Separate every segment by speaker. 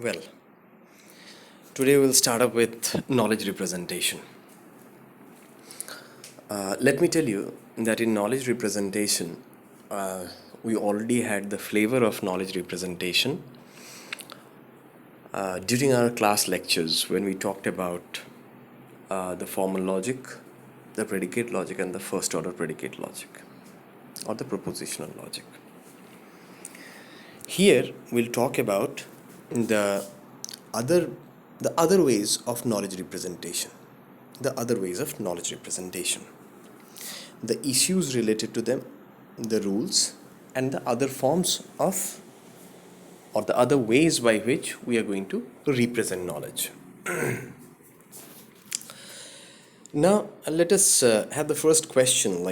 Speaker 1: Well, today we'll start up with knowledge representation. Let me tell you that in knowledge representation, we already had the flavor of knowledge representation during our class lectures when we talked about the formal logic, the predicate logic, and the first order predicate logic or the propositional logic. Here we'll talk about the other the other ways of knowledge representation. The other ways of knowledge representation. The issues related to them, the rules, and the other forms of or the other ways by which we are going to represent knowledge. Now, let us have the first question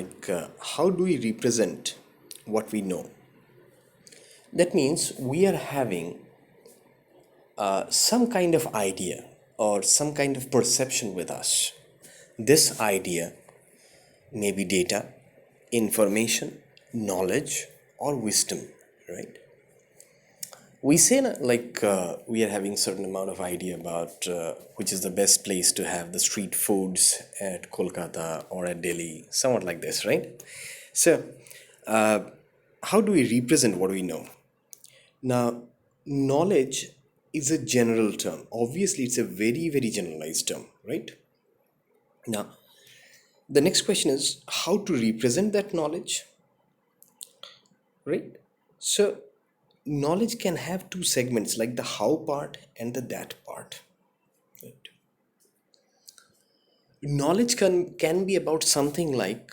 Speaker 1: how do we represent what we know? That means we are having some kind of idea or some kind of perception with us. This idea may be data, information, knowledge, or wisdom, right? We say we are having certain amount of idea about which is the best place to have the street foods at Kolkata or at Delhi, somewhat like this, right? So, how do we represent what we know? Now, knowledge is a general term. Obviously, it's a very, very generalized term, right? Now, the next question is how to represent that knowledge, right? So, knowledge can have two segments like the how part and the that part, right? Knowledge can be about something like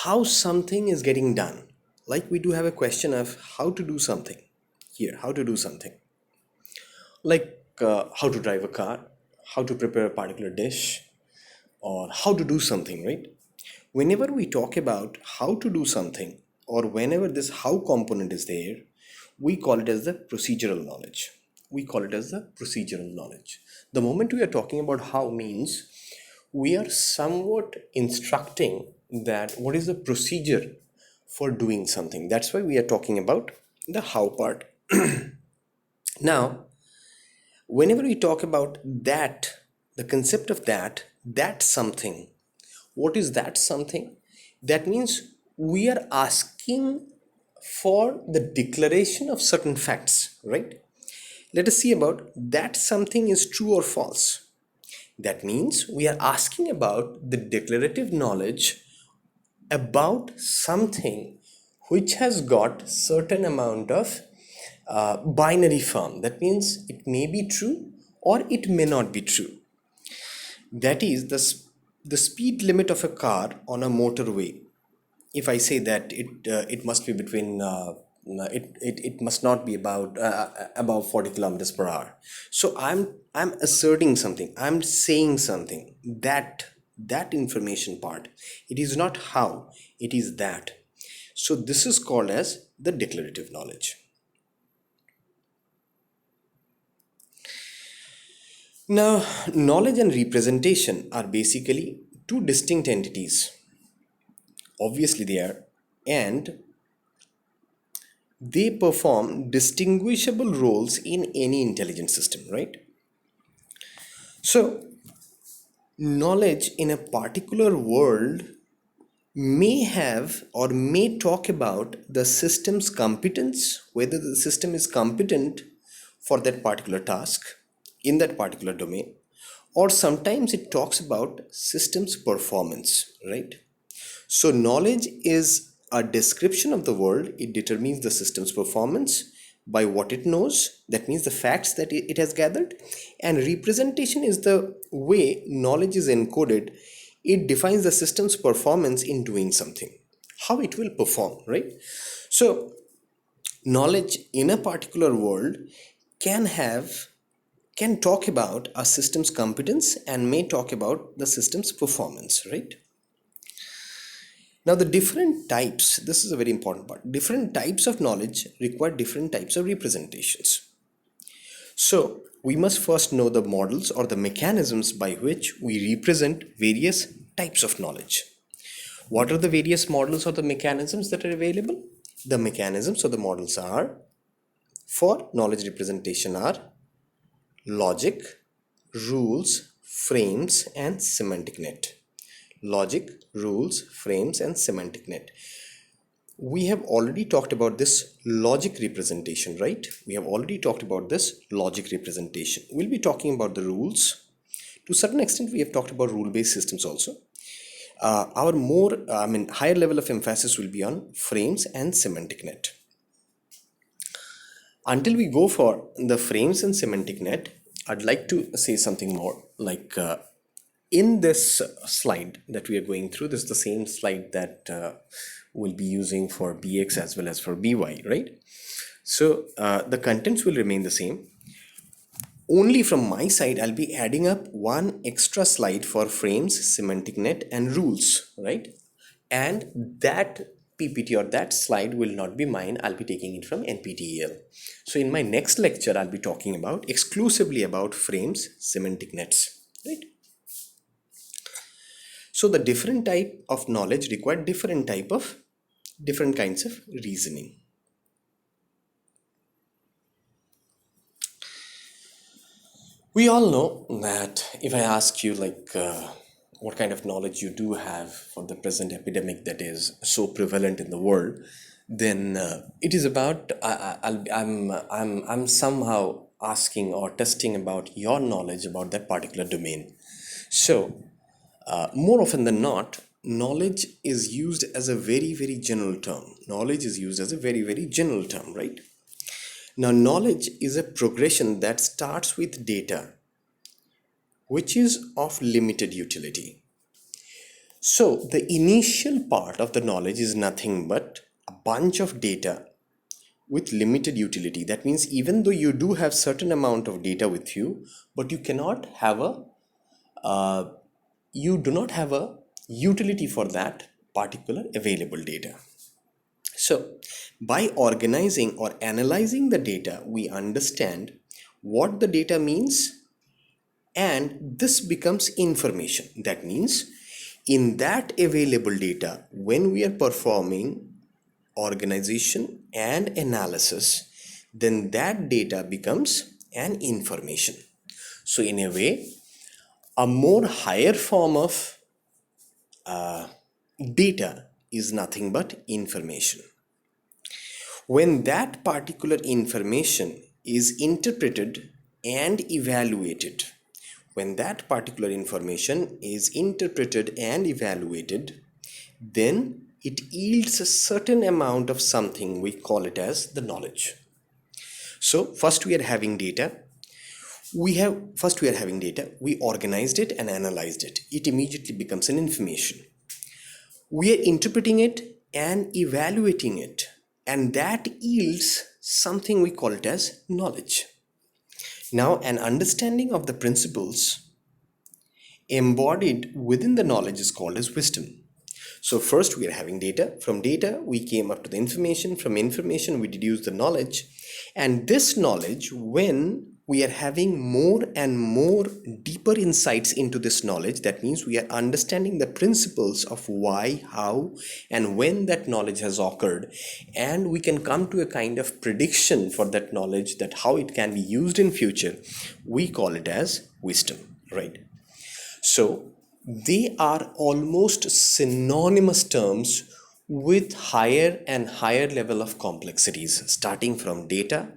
Speaker 1: how something is getting done. Like we do have a question of how to do something here, how to do something. How to drive a car, how to prepare a particular dish, or how to do something, right? Whenever we talk about how to do something, or whenever this how component is there, we call it as the procedural knowledge. We call it as the procedural knowledge. The moment we are talking about how means we are somewhat instructing that what is the procedure for doing something. That's why we are talking about the how part. Now, whenever we talk about that, the concept of that something, what is that something? That means we are asking for the declaration of certain facts, right? Let us see about that something is true or false. That means we are asking about the declarative knowledge about something which has got certain amount of binary form. That means it may be true or it may not be true. That is the speed limit of a car on a motorway. If I say that it must be between it must not be about above 40 kilometers per hour. So I'm asserting something. I'm saying something that information part. It is not how. It is that. So this is called as the declarative knowledge. Now, knowledge and representation are basically two distinct entities. Obviously, they are, and they perform distinguishable roles in any intelligent system, right? So, knowledge in a particular world may have or may talk about the system's competence, whether the system is competent for that particular task in that particular domain, or sometimes it talks about systems performance, right? So, knowledge is a description of the world. It determines the system's performance by what it knows. That means the facts that it has gathered. And representation is the way knowledge is encoded. It defines the system's performance in doing something, how it will perform, right? So, knowledge in a particular world can have can talk about a system's competence and may talk about the system's performance, right? Now, the different types, this is a very important part. Different types of knowledge require different types of representations. So, we must first know the models or the mechanisms by which we represent various types of knowledge. What are the various models or the mechanisms that are available? The mechanisms or the models are for knowledge representation are logic, rules, frames, and semantic net. Logic, rules, frames, and semantic net. We have already talked about this logic representation, right? We have already talked about this logic representation. We'll be talking about the rules. To a certain extent, we have talked about rule-based systems also. Our higher level of emphasis will be on frames and semantic net. Until we go for the frames and semantic net, I'd like to say something more. Like in this slide that we are going through, this is the same slide that we'll be using for BX as well as for BY, right? So the contents will remain the same. Only from my side, I'll be adding up one extra slide for frames, semantic net, and rules, right? And that PPT or that slide will not be mine. I'll be taking it from NPTEL. So in my next lecture, I'll be talking about exclusively about frames, semantic nets, right? So the different type of knowledge require different kinds of reasoning. We all know that if I ask you what kind of knowledge you do have for the present epidemic that is so prevalent in the world, then it is about I'm somehow asking or testing about your knowledge about that particular domain. So more often than not, knowledge is used as a very, very general term. Knowledge is used as a very, very general term, right? Now, knowledge is a progression that starts with data, which is of limited utility. So, the initial part of the knowledge is nothing but a bunch of data with limited utility. That means even though you do have certain amount of data with you, but you do not have a utility for that particular available data. So, by organizing or analyzing the data, we understand what the data means, and this becomes information. That means in that available data, when we are performing organization and analysis, then that data becomes an information. So in a way, a more higher form of data is nothing but information. When that particular information is interpreted and evaluated, then it yields a certain amount of something. We call it as the knowledge. So first we are having data. We organized it and analyzed it. It immediately becomes an information. We are interpreting it and evaluating it, and that yields something. We call it as knowledge. Now, an understanding of the principles embodied within the knowledge is called as wisdom. So first we are having data. From data, we came up to the information. From information, we deduced the knowledge. And this knowledge, when we are having more and more deeper insights into this knowledge, that means we are understanding the principles of why, how, and when that knowledge has occurred. And we can come to a kind of prediction for that knowledge, that how it can be used in future. We call it as wisdom, right? So they are almost synonymous terms with higher and higher level of complexities, starting from data,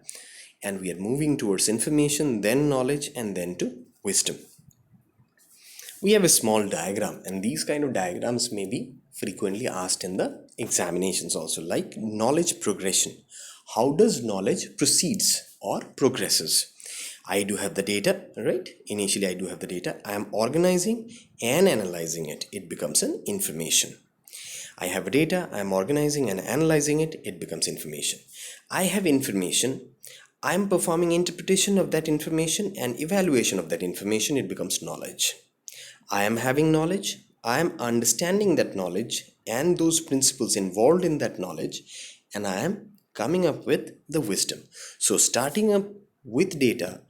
Speaker 1: and we are moving towards information, then knowledge, and then to wisdom. We have a small diagram, and these kind of diagrams may be frequently asked in the examinations also, like knowledge progression. How does knowledge proceeds or progresses? I do have the data, right? Initially, I do have the data. I am organizing and analyzing it. It becomes an information. I have data. I am organizing and analyzing it. It becomes information. I have information. I am performing interpretation of that information and evaluation of that information. It becomes knowledge. I am having knowledge. I am understanding that knowledge and those principles involved in that knowledge, and I am coming up with the wisdom. So starting up with data,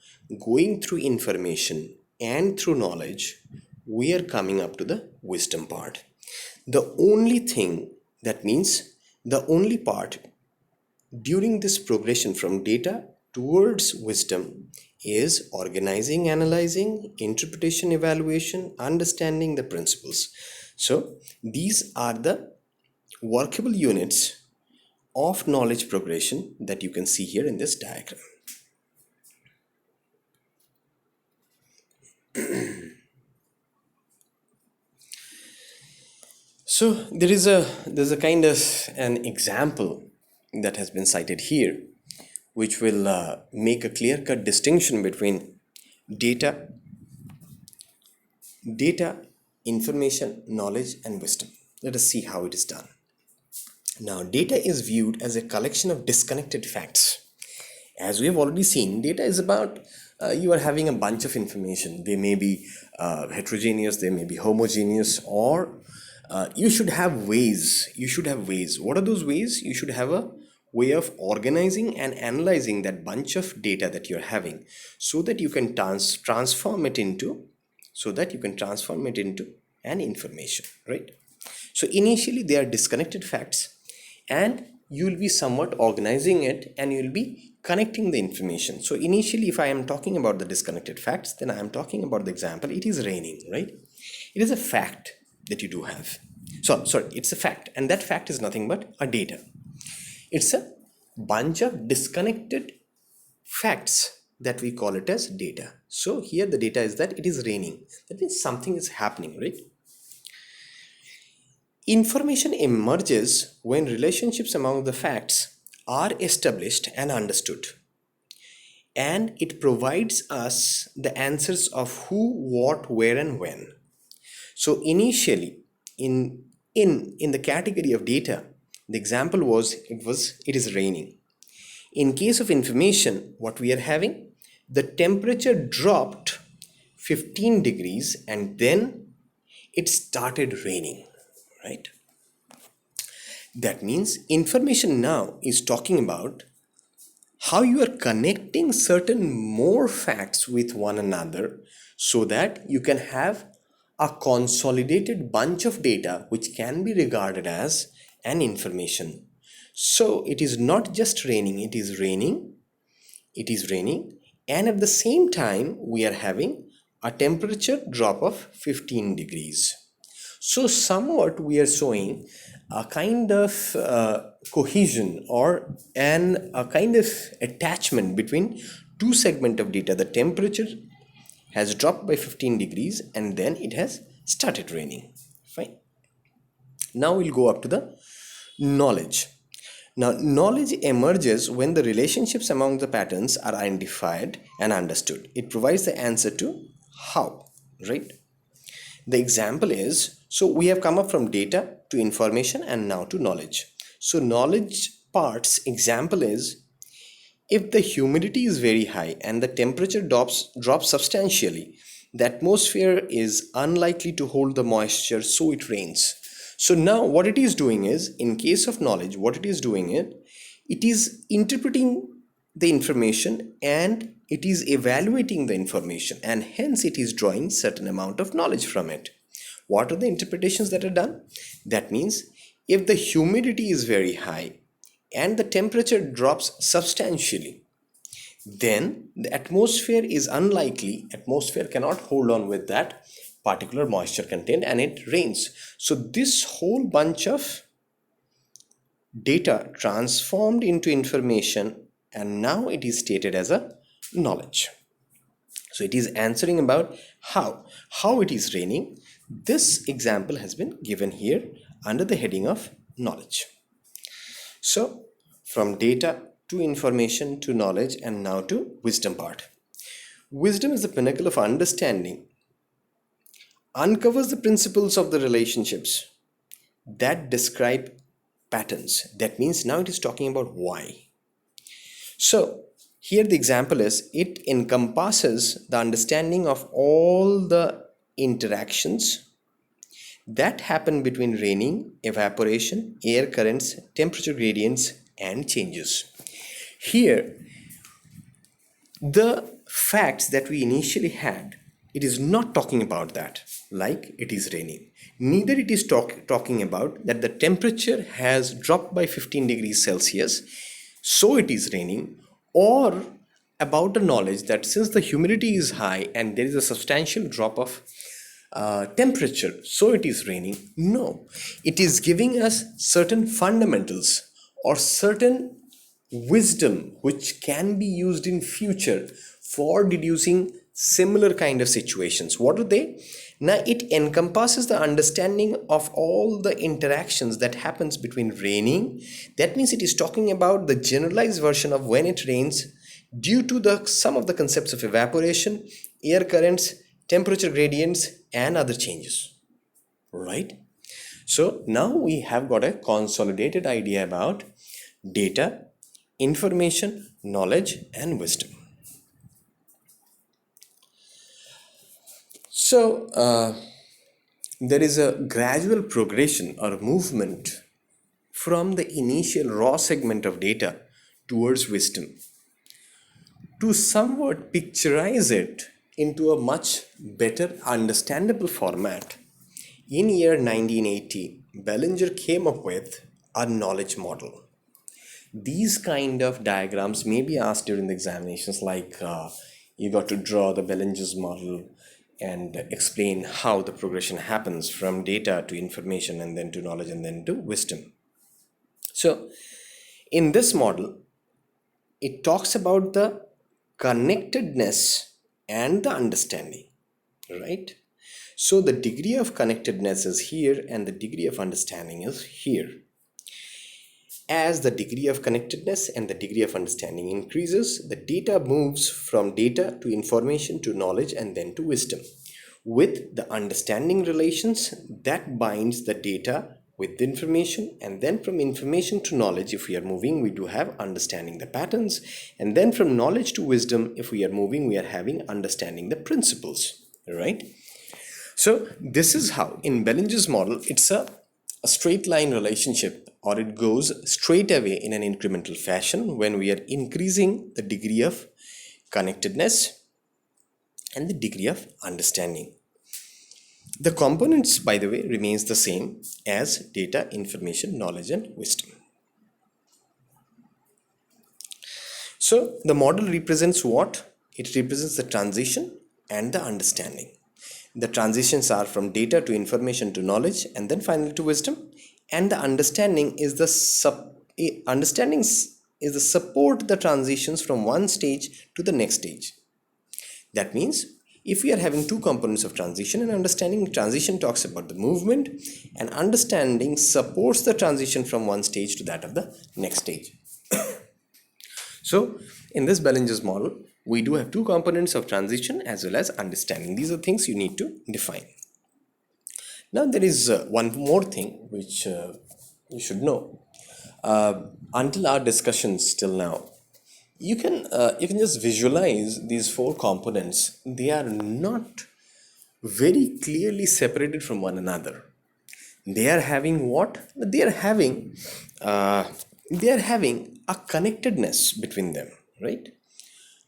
Speaker 1: going through information and through knowledge, we are coming up to the wisdom part. The only part during this progression from data towards wisdom is organizing, analyzing, interpretation, evaluation, understanding the principles. So these are the workable units of knowledge progression that you can see here in this diagram. So there's a kind of an example that has been cited here, which will make a clear-cut distinction between data, information, knowledge, and wisdom. Let us see how it is done. Now, data is viewed as a collection of disconnected facts. As we have already seen, data is about you are having a bunch of information. They may be heterogeneous, they may be homogeneous, or you should have ways. What are those ways? You should have a way of organizing and analyzing that bunch of data that you're having, so that you can transform it into an information, right? So initially they are disconnected facts, and you will be somewhat organizing it, and you will be connecting the information. So initially, if I am talking about the disconnected facts, then I am talking about the example, it is raining, right? It is a fact that you do have. Sorry, it's a fact, and that fact is nothing but a data. It's a bunch of disconnected facts that we call it as data. So here the data is that it is raining. That means something is happening, right? Information emerges when relationships among the facts are established and understood, and it provides us the answers of who, what, where, and when. So initially, in the category of data, the example was it is raining. In case of information, what we are having, the temperature dropped 15 degrees and then it started raining, right? That means information now is talking about how you are connecting certain more facts with one another, so that you can have a consolidated bunch of data which can be regarded as an information. So it is not just raining, it is raining, and at the same time we are having a temperature drop of 15 degrees. So somewhat we are showing a kind of cohesion, or a kind of attachment between two segments of data. The temperature has dropped by 15 degrees and then it has started raining. Fine. Now we'll go up to the knowledge. Now, knowledge emerges when the relationships among the patterns are identified and understood. It provides the answer to how, right? The example is, so we have come up from data to information and now to knowledge. So knowledge part's example is, if the humidity is very high and the temperature drops substantially, the atmosphere is unlikely to hold the moisture, so it rains. So now what it is doing is, in case of knowledge, what it is doing is, it is interpreting the information and it is evaluating the information, and hence it is drawing certain amount of knowledge from it. What are the interpretations that are done? That means if the humidity is very high and the temperature drops substantially, then the atmosphere is unlikely, atmosphere cannot hold on with that particular moisture content and it rains. So this whole bunch of data transformed into information, and now it is stated as a knowledge. So it is answering about how it is raining. This example has been given here under the heading of knowledge. So from data to information to knowledge, and now to wisdom part. Wisdom is the pinnacle of understanding, uncovers the principles of the relationships that describe patterns. That means now it is talking about why. So here the example is, it encompasses the understanding of all the interactions that happen between raining, evaporation, air currents, temperature gradients, and changes. Here, the facts that we initially had, it is not talking about that, like it is raining. Neither it is talking about that the temperature has dropped by 15 degrees Celsius, so it is raining, or about the knowledge that since the humidity is high and there is a substantial drop of temperature, so it is raining. No, it is giving us certain fundamentals or certain wisdom which can be used in future for deducing similar kind of situations. What are they? Now it encompasses the understanding of all the interactions that happens between raining. That means it is talking about the generalized version of when it rains due to the some of the concepts of evaporation, air currents, temperature gradients, and other changes, right? So now we have got a consolidated idea about data, information, knowledge, and wisdom. So there is a gradual progression or movement from the initial raw segment of data towards wisdom to somewhat picturize it into a much better understandable format. In year 1980, Bellinger came up with a knowledge model. These kind of diagrams may be asked during the examinations, like you got to draw the Bellinger's model and explain how the progression happens from data to information and then to knowledge and then to wisdom. So in this model, it talks about the connectedness and the understanding, right? So the degree of connectedness is here and the degree of understanding is here. As the degree of connectedness and the degree of understanding increases, the data moves from data to information to knowledge and then to wisdom, with the understanding relations that binds the data with the information, and then from information to knowledge, if we are moving, we do have understanding the patterns, and then from knowledge to wisdom, if we are moving, we are having understanding the principles, right? So this is how in Bellinger's model it's a straight line relationship, or it goes straight away in an incremental fashion when we are increasing the degree of connectedness and the degree of understanding. The components, by the way, remains the same as data, information, knowledge, and wisdom. So the model represents what? It represents the transition and the understanding. The transitions are from data to information to knowledge and then finally to wisdom. And the understanding is the support the transitions from one stage to the next stage. That means if we are having two components of transition and understanding, transition talks about the movement and understanding supports the transition from one stage to that of the next stage. So in this Bellinger's model, we do have two components of transition as well as understanding. These are things you need to define. Now there is one more thing which you should know. Until our discussions till now, you can just visualize these four components. They are not very clearly separated from one another. They are having what? They are having a connectedness between them, right?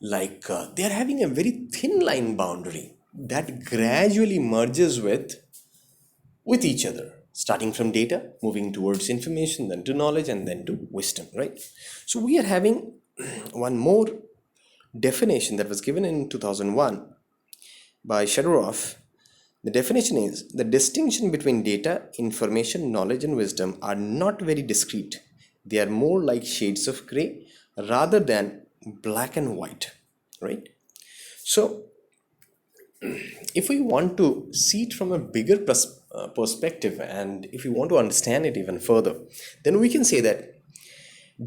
Speaker 1: Like they are having a very thin line boundary that gradually merges with each other, starting from data, moving towards information, then to knowledge, and then to wisdom, right? So we are having one more definition that was given in 2001 by Shadorov. The definition is the distinction between data, information, knowledge, and wisdom are not very discrete. They are more like shades of gray rather than black and white, right? So if we want to see it from a bigger perspective, and if we want to understand it even further, then we can say that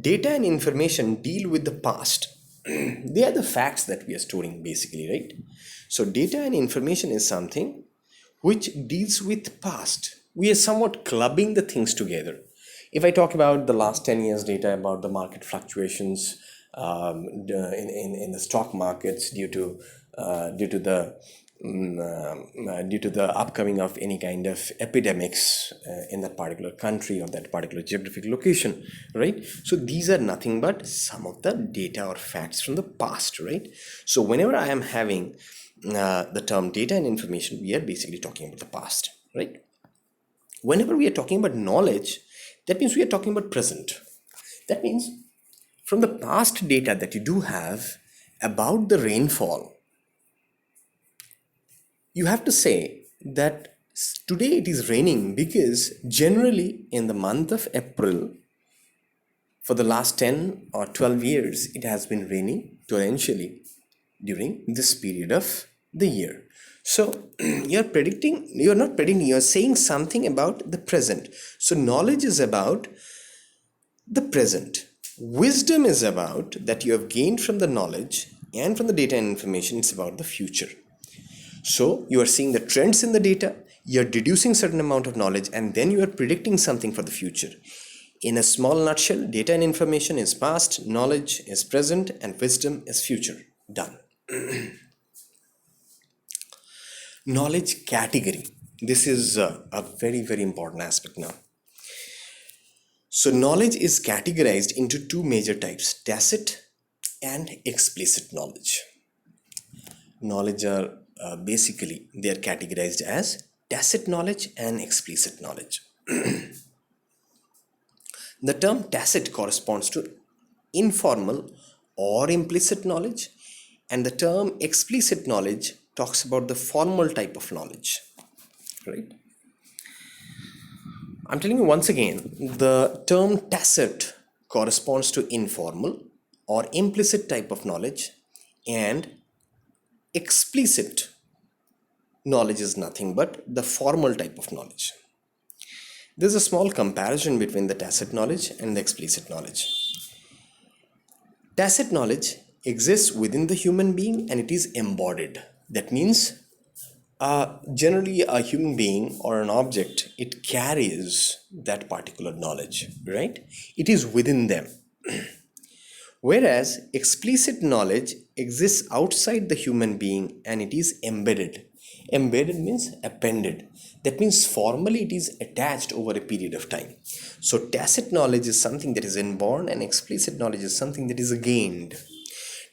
Speaker 1: data and information deal with the past. They are the facts that we are storing basically, right? So data and information is something which deals with past. We are somewhat clubbing the things together. If I talk about the last 10 years data about the market fluctuations in the stock markets due to the upcoming of any kind of epidemics in that particular country or that particular geographic location, right? So these are nothing but some of the data or facts from the past, right? So whenever I am having the term data and information, we are basically talking about the past, right? Whenever we are talking about knowledge, that means we are talking about present. That means from the past data that you do have, About the rainfall, you have to say that today it is raining because generally in the month of April, for the last 10 or 12 years, it has been raining torrentially during this period of the year. So you're not predicting, you're saying something about the present. So knowledge is about the present. Wisdom is about that you have gained from the knowledge and from the data and information, it's about the future. So you are seeing the trends in the data, you're deducing certain amount of knowledge, and then you are predicting something for the future. In a small nutshell, data and information is past, knowledge is present, and wisdom is future. Done. Knowledge category. This is a very, very important aspect now. So, knowledge is categorized into two major types, tacit and explicit knowledge. Knowledge are basically they are categorized as tacit knowledge and explicit knowledge. The term tacit corresponds to informal or implicit knowledge, and the term explicit knowledge talks about the formal type of knowledge, right? I'm telling you once again, the term tacit corresponds to informal or implicit type of knowledge, and explicit knowledge is nothing but the formal type of knowledge. There's a small comparison between the tacit knowledge and the explicit knowledge. Tacit knowledge exists within the human being and it is embodied. That means generally a human being or an object, it carries that particular knowledge, right? It is within them. Whereas explicit knowledge exists outside the human being and it is embedded. Embedded means appended. That means formally it is attached over a period of time. So tacit knowledge is something that is inborn and explicit knowledge is something that is gained.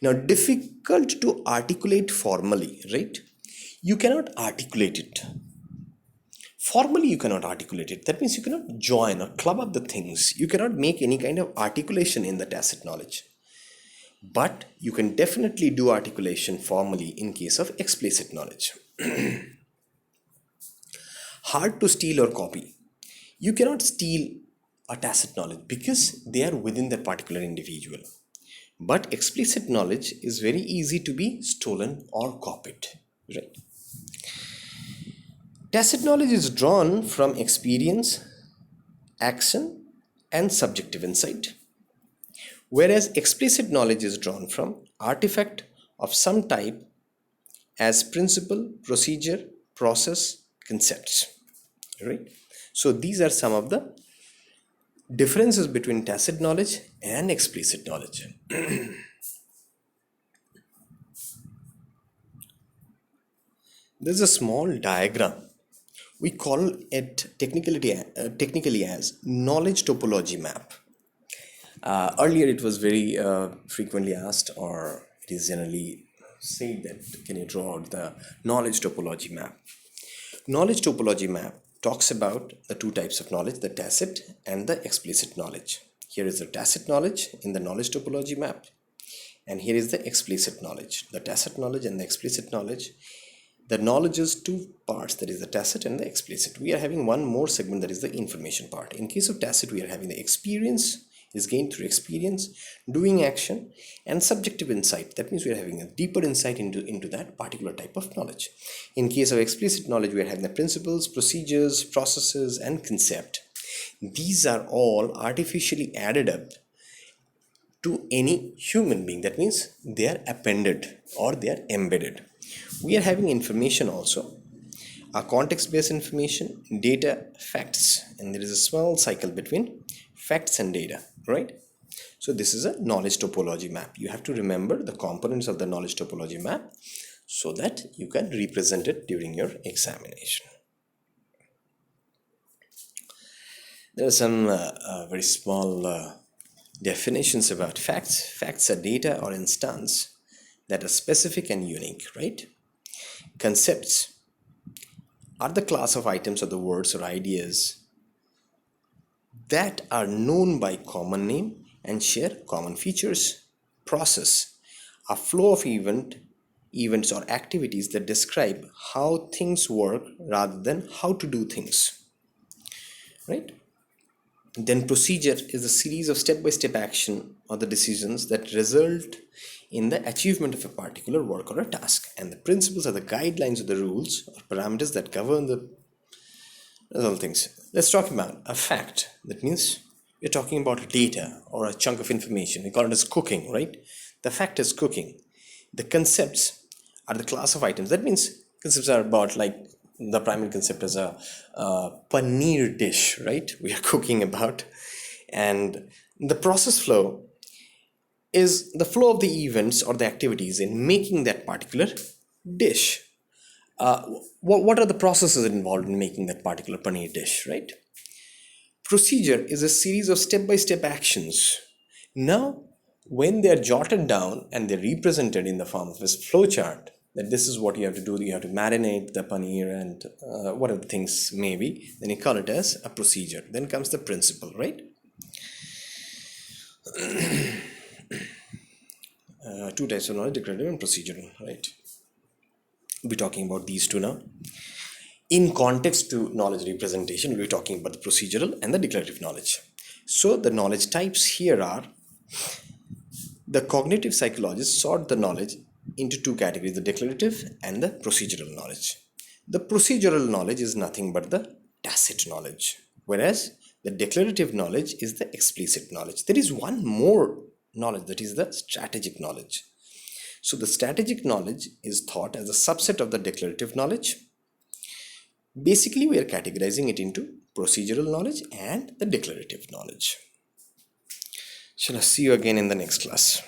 Speaker 1: Now, difficult to articulate formally, right? You cannot articulate it. Formally, you cannot articulate it. That means you cannot join or club up the things. You cannot make any kind of articulation in the tacit knowledge. But you can definitely do articulation formally in case of explicit knowledge. Hard to steal or copy. You cannot steal a tacit knowledge because they are within that particular individual. But explicit knowledge is very easy to be stolen or copied, right? Tacit knowledge is drawn from experience, action, and subjective insight, whereas explicit knowledge is drawn from artifact of some type as principle, procedure, process, concepts, right? So these are some of the differences between tacit knowledge and explicit knowledge. There's a small diagram. We call it technically as knowledge topology map. Earlier, it was very frequently asked, or it is generally said that can you draw out the knowledge topology map? Knowledge topology map talks about the two types of knowledge, the tacit and the explicit knowledge. Here is the tacit knowledge in the knowledge topology map, and here is the explicit knowledge, the tacit knowledge and the explicit knowledge. The knowledge is two parts, that is the tacit and the explicit. We are having one more segment, that is the information part. In case of tacit, we are having the experience is gained through experience, doing action, and subjective insight. That means we are having a deeper insight into that particular type of knowledge. In case of explicit knowledge, we are having the principles, procedures, processes, and concept. These are all artificially added up to any human being. That means they are appended or they are embedded. We are having information also, a context-based information, data, facts, and there is a small cycle between facts and data, right? So this is a knowledge topology map. You have to remember the components of the knowledge topology map so that you can represent it during your examination. There are some very small definitions about facts. Facts are data or instance that are specific and unique, right? Concepts are the class of items or the words or ideas that are known by common name and share common features. Process A flow of events or activities that describe how things work rather than how to do things, right? Then procedure is a series of step-by-step action or the decisions that result in the achievement of a particular work or a task. And the principles are the guidelines or the rules or parameters that govern the other things. Let's talk about a fact. That means we're talking about data or a chunk of information. We call it as cooking, right? The fact is cooking. The concepts are the class of items. That means concepts are about, like, the primary concept is a paneer dish, right? We are cooking about. And the process flow is the flow of the events or the activities in making that particular dish. What are the processes involved in making that particular paneer dish, right? Procedure is a series of step-by-step actions. Now, when they are jotted down and they're represented in the form of this flowchart, that this is what you have to do, you have to marinate the paneer and whatever the things may be, then you call it as a procedure. Then comes the principle, right? Two types of knowledge, declarative and procedural, right? We'll be talking about these two now. In context to knowledge representation, we'll be talking about the procedural and the declarative knowledge. So the knowledge types here are: the cognitive psychologists sort the knowledge into two categories, the declarative and the procedural knowledge. The procedural knowledge is nothing but the tacit knowledge, whereas the declarative knowledge is the explicit knowledge. There is one more knowledge, that is the strategic knowledge. So the strategic knowledge is thought as a subset of the declarative knowledge. Basically, we are categorizing it into procedural knowledge and the declarative knowledge. Shall I see you again in the next class?